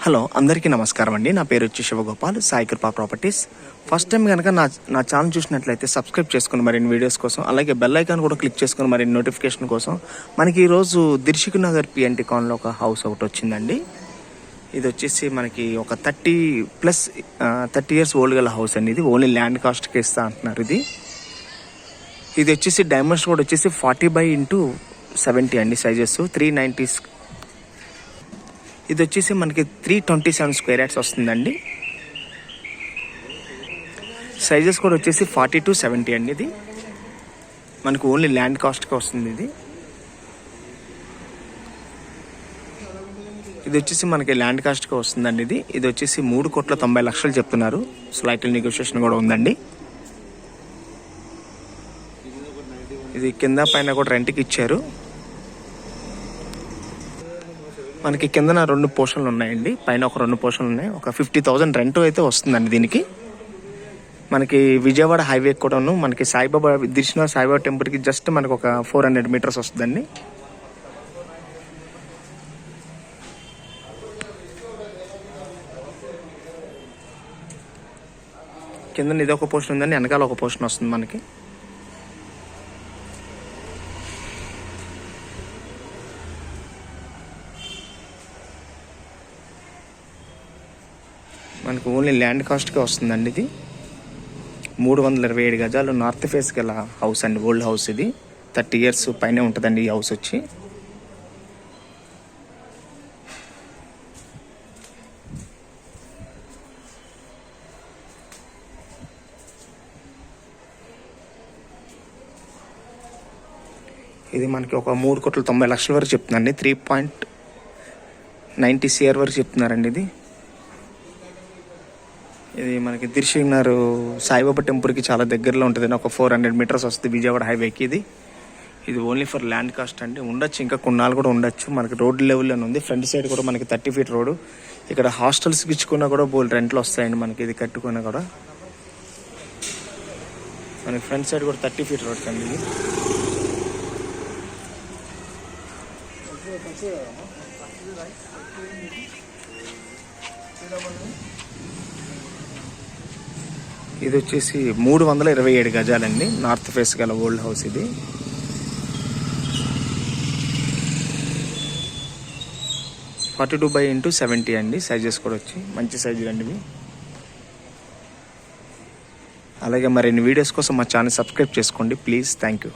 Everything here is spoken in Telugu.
హలో అందరికీ నమస్కారం అండి. నా పేరు వచ్చి శివగోపాల్, సాయి కృపా ప్రాపర్టీస్. ఫస్ట్ టైం కనుక నా ఛానల్ చూసినట్లయితే సబ్స్క్రైబ్ చేసుకుని మరిన్ని వీడియోస్ కోసం, అలాగే బెల్ ఐకాన్ కూడా క్లిక్ చేసుకుని మరిన్ని నోటిఫికేషన్ కోసం. మనకి ఈరోజు దిల్సుఖ్ నగర్ పిఎన్టీ కాలనీలో ఒక హౌస్ ఒకటి వచ్చిందండి. ఇది వచ్చేసి మనకి ఒక 30 years ఓల్డ్ గల హౌస్ అండి. ఇది ఓన్లీ ల్యాండ్ కాస్ట్కి ఇస్తా అంటున్నారు. ఇది వచ్చేసి డైమెన్షన్ కూడా వచ్చేసి 40/70 అండి. సైజెస్ 390. ఇది వచ్చేసి మనకి 327 స్క్వేర్ యార్డ్స్ వస్తుందండి. సైజెస్ కూడా వచ్చేసి 40-70 అండి. ఇది మనకు ఓన్లీ ల్యాండ్ కాస్ట్కి వస్తుంది. ఇది వచ్చేసి మనకి ల్యాండ్ కాస్ట్కి వస్తుందండి. ఇది వచ్చేసి 3,90,00,000 చెప్తున్నారు. స్లైట్ నెగోషియేషన్ కూడా ఉందండి. ఇది కింద పైన కూడా రెంట్కి ఇచ్చారు. మనకి కిందన 2 పోర్షన్లు ఉన్నాయండి, పైన ఒక 2 పోర్షన్లు ఉన్నాయి. ఒక 50,000 రెంట్ అయితే వస్తుందండి. దీనికి మనకి విజయవాడ హైవే కూడాను, మనకి సాయిబాబా దిల్సుఖ్ సాయిబాబా టెంపుల్కి జస్ట్ మనకు ఒక 400 మీటర్స్ వస్తుందండి. కింద ఇది ఒక పోర్షన్ ఉందండి, వెనకాల ఒక పోర్షన్ వస్తుంది. మనకు ఓన్లీ ల్యాండ్ కాస్ట్గా వస్తుందండి. ఇది 327 గజాలు నార్త్ ఫేస్ గల హౌస్ అండి. Old house. ఇది 30 years పైనే ఉంటుందండి ఈ హౌస్ వచ్చి. ఇది మనకి ఒక 3,90,00,000 వరకు చెప్తుందండి. 3.90 CR వరకు చెప్తున్నారండి. ఇది మనకి దిల్సుఖ్ నగర్ సాయిబాబా టెంపుల్కి చాలా దగ్గరలో ఉంటుంది. ఒక 400 మీటర్స్ వస్తుంది విజయవాడ హైవేకి. ఇది ఓన్లీ ఫర్ ల్యాండ్ కాస్ట్ అండి. ఉండొచ్చు, ఇంకా కొన్నాళ్ళు కూడా ఉండొచ్చు. మనకి రోడ్ లెవెల్లోనే ఉంది. ఫ్రంట్ సైడ్ కూడా మనకి 30 feet రోడ్. ఇక్కడ హాస్టల్స్కి ఇచ్చుకున్నా కూడా బోల్ రెంట్లు వస్తాయండి మనకి. ఇది కట్టుకున్నా కూడా మనకి ఫ్రంట్ సైడ్ కూడా 30 feet రోడ్ అండి. ఇది వచ్చేసి 327 గజాలండి. నార్త్ ఫేస్ గల ఓల్డ్ హౌస్. ఇది 42/70 అండి. సైజెస్ కూడా వచ్చి మంచి సైజులు అండి ఇవి. అలాగే మరిన్ని వీడియోస్ కోసం మా ఛానల్ సబ్స్క్రైబ్ చేసుకోండి ప్లీజ్. Thank you.